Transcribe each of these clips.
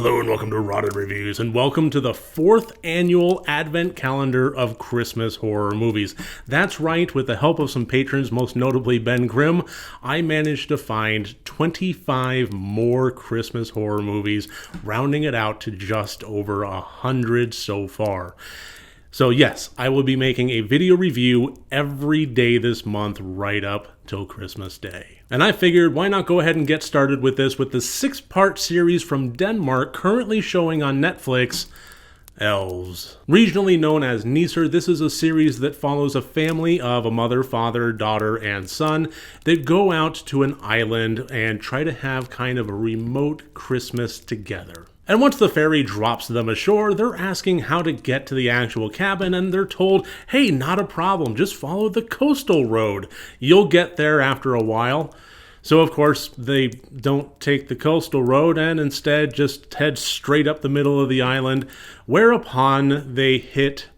Hello and welcome to Rotted Reviews, and welcome to the 4th annual Advent Calendar of Christmas horror movies. That's right, with the help of some patrons, most notably Ben Grimm, I managed to find 25 more Christmas horror movies, rounding it out to just over 100 so far. So yes, I will be making a video review every day this month right up till Christmas Day. And I figured, why not go ahead and get started with this with the 6-part series from Denmark currently showing on Netflix, Elves. Regionally known as Nisser, this is a series that follows a family of a mother, father, daughter, and son that go out to an island and try to have kind of a remote Christmas together. And once the ferry drops them ashore, they're asking how to get to the actual cabin, and they're told, hey, not a problem, just follow the coastal road. You'll get there after a while. So, of course, they don't take the coastal road and instead just head straight up the middle of the island, whereupon they hit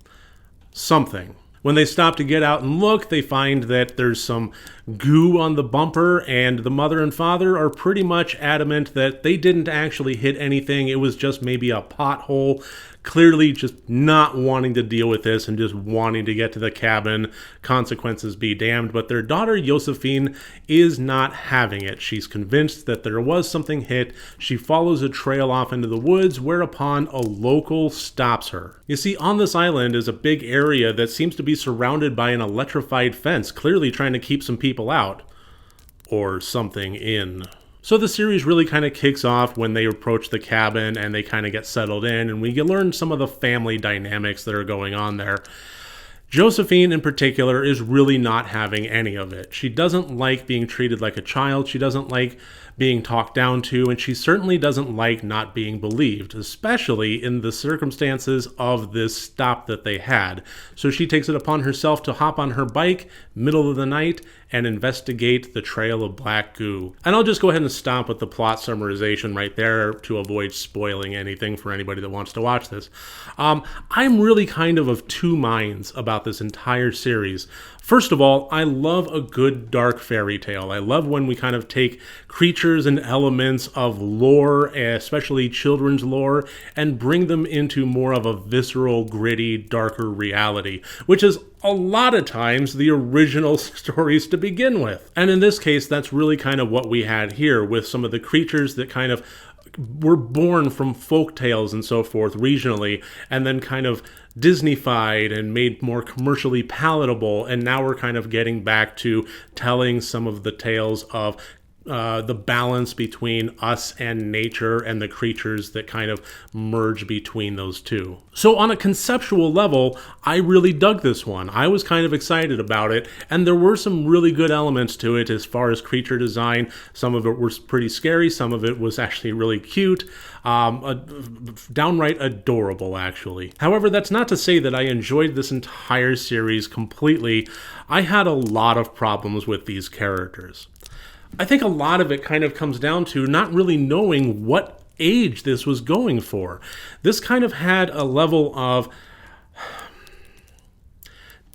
something. When they stop to get out and look, they find that there's some goo on the bumper, and the mother and father are pretty much adamant that they didn't actually hit anything. It was just maybe a pothole, clearly just not wanting to deal with this and just wanting to get to the cabin. Consequences be damned. But their daughter, Josephine, is not having it. She's convinced that there was something hit. She follows a trail off into the woods, whereupon a local stops her. You see, on this island is a big area that seems to be surrounded by an electrified fence, clearly trying to keep some people out. Or something in. So the series really kind of kicks off when they approach the cabin and they kind of get settled in, and we learn some of the family dynamics that are going on there. Josephine in particular is really not having any of it. She doesn't like being treated like a child, she doesn't like being talked down to, and she certainly doesn't like not being believed, especially in the circumstances of this stop that they had. So she takes it upon herself to hop on her bike, middle of the night, and investigate the trail of black goo. And I'll just go ahead and stop with the plot summarization right there to avoid spoiling anything for anybody that wants to watch this. I'm really kind of two minds about this entire series. First of all, I love a good dark fairy tale. I love when we kind of take creatures and elements of lore, especially children's lore, and bring them into more of a visceral, gritty, darker reality, which is a lot of times the original stories to begin with. And in this case, that's really kind of what we had here with some of the creatures that kind of were born from folk tales and so forth regionally, and then kind of Disneyfied and made more commercially palatable, and now we're kind of getting back to telling some of the tales of the balance between us and nature and the creatures that kind of merge between those two. So on a conceptual level, I really dug this one. I was kind of excited about it, and there were some really good elements to it as far as creature design. Some of it was pretty scary, some of it was actually really cute, downright adorable actually. However, that's not to say that I enjoyed this entire series completely. I had a lot of problems with these characters. I think a lot of it kind of comes down to not really knowing what age this was going for. This kind of had a level of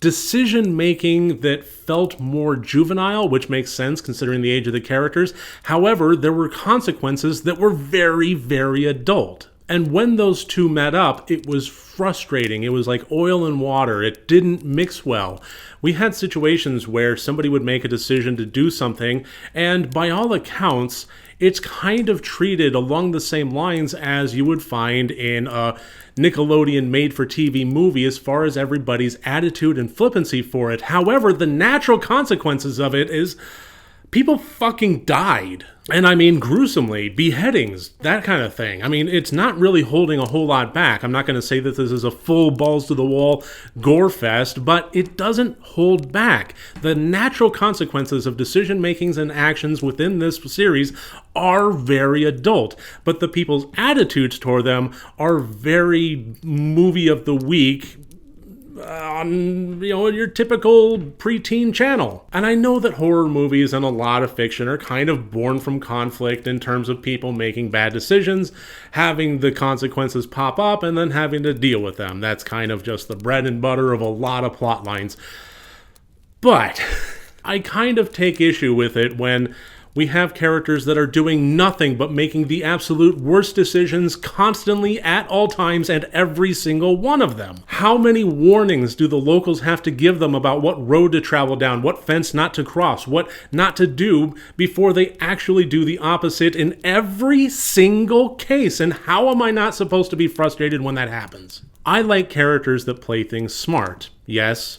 decision-making that felt more juvenile, which makes sense considering the age of the characters. However, there were consequences that were very, very adult. And when those two met up, it was frustrating. It was like oil and water. It didn't mix well. We had situations where somebody would make a decision to do something, and by all accounts, it's kind of treated along the same lines as you would find in a Nickelodeon made-for-TV movie as far as everybody's attitude and flippancy for it. However, the natural consequences of it is people fucking died. And I mean gruesomely, beheadings, that kind of thing. I mean, it's not really holding a whole lot back. I'm not going to say that this is a full balls-to-the-wall gore fest, but it doesn't hold back. The natural consequences of decision-makings and actions within this series are very adult, but the people's attitudes toward them are very movie of the week, on, your typical preteen channel. And I know that horror movies and a lot of fiction are kind of born from conflict in terms of people making bad decisions, having the consequences pop up, and then having to deal with them. That's kind of just the bread and butter of a lot of plot lines. But I kind of take issue with it when We have characters that are doing nothing but making the absolute worst decisions constantly at all times and every single one of them. How many warnings do the locals have to give them about what road to travel down, what fence not to cross, what not to do before they actually do the opposite in every single case? And how am I not supposed to be frustrated when that happens? I like characters that play things smart. Yes,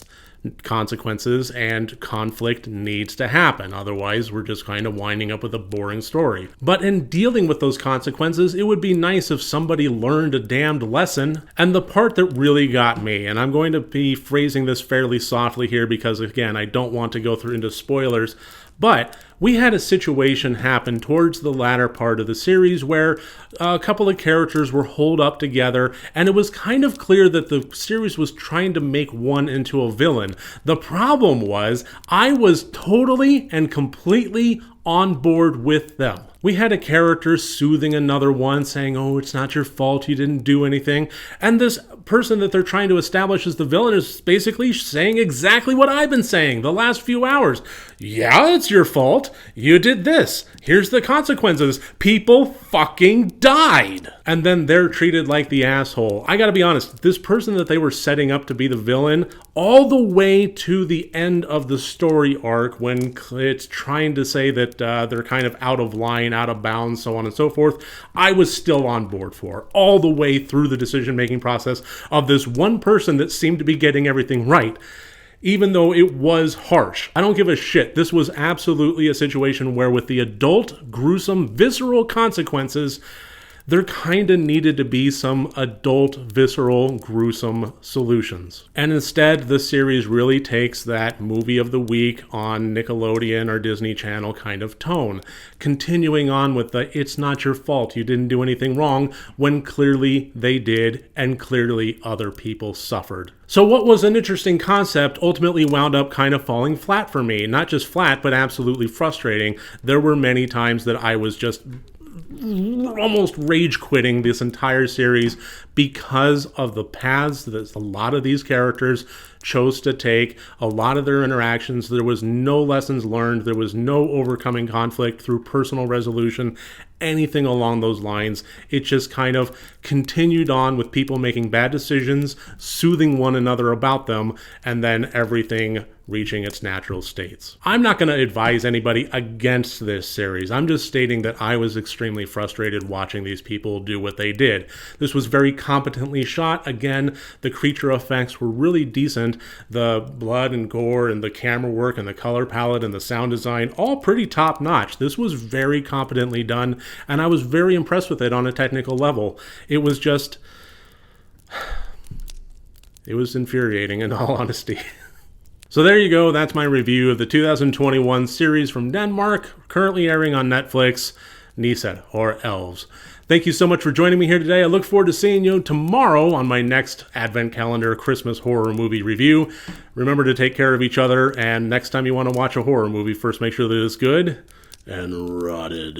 consequences and conflict needs to happen. Otherwise, we're just kind of winding up with a boring story. But in dealing with those consequences, it would be nice if somebody learned a damned lesson. And the part that really got me, and I'm going to be phrasing this fairly softly here because, again, I don't want to go through into spoilers, but we had a situation happen towards the latter part of the series where a couple of characters were holed up together, and it was kind of clear that the series was trying to make one into a villain. The problem was, I was totally and completely on board with them. We had a character soothing another one, saying, oh, it's not your fault, you didn't do anything. And this person that they're trying to establish as the villain is basically saying exactly what I've been saying the last few hours. Yeah, it's your fault. You did this. Here's the consequences. People fucking died. And then they're treated like the asshole. I gotta be honest, this person that they were setting up to be the villain, all the way to the end of the story arc when it's trying to say that they're kind of out of line, out of bounds, so on and so forth, I was still on board for. All the way through the decision-making process of this one person that seemed to be getting everything right. Even though it was harsh. I don't give a shit. This was absolutely a situation where with the adult, gruesome, visceral consequences, there kinda needed to be some adult, visceral, gruesome solutions. And instead, the series really takes that movie of the week on Nickelodeon or Disney Channel kind of tone, continuing on with the it's not your fault, you didn't do anything wrong, when clearly they did, and clearly other people suffered. So what was an interesting concept ultimately wound up kind of falling flat for me. Not just flat, but absolutely frustrating. There were many times that I was just almost rage quitting this entire series because of the paths that a lot of these characters chose to take, a lot of their interactions. There was no lessons learned. There was no overcoming conflict through personal resolution, anything along those lines. It just kind of continued on with people making bad decisions, soothing one another about them, and then everything reaching its natural states. I'm not going to advise anybody against this series. I'm just stating that I was extremely frustrated watching these people do what they did. This was very competently shot. Again, the creature effects were really decent. The blood and gore and the camera work and the color palette and the sound design, all pretty top notch. This was very competently done, and I was very impressed with it on a technical level. It was just, it was infuriating in all honesty. So there you go, that's my review of the 2021 series from Denmark, currently airing on Netflix, Nisser, or Elves. Thank you so much for joining me here today. I look forward to seeing you tomorrow on my next Advent Calendar Christmas horror movie review. Remember to take care of each other, and next time you want to watch a horror movie, first make sure that it's good and rotted.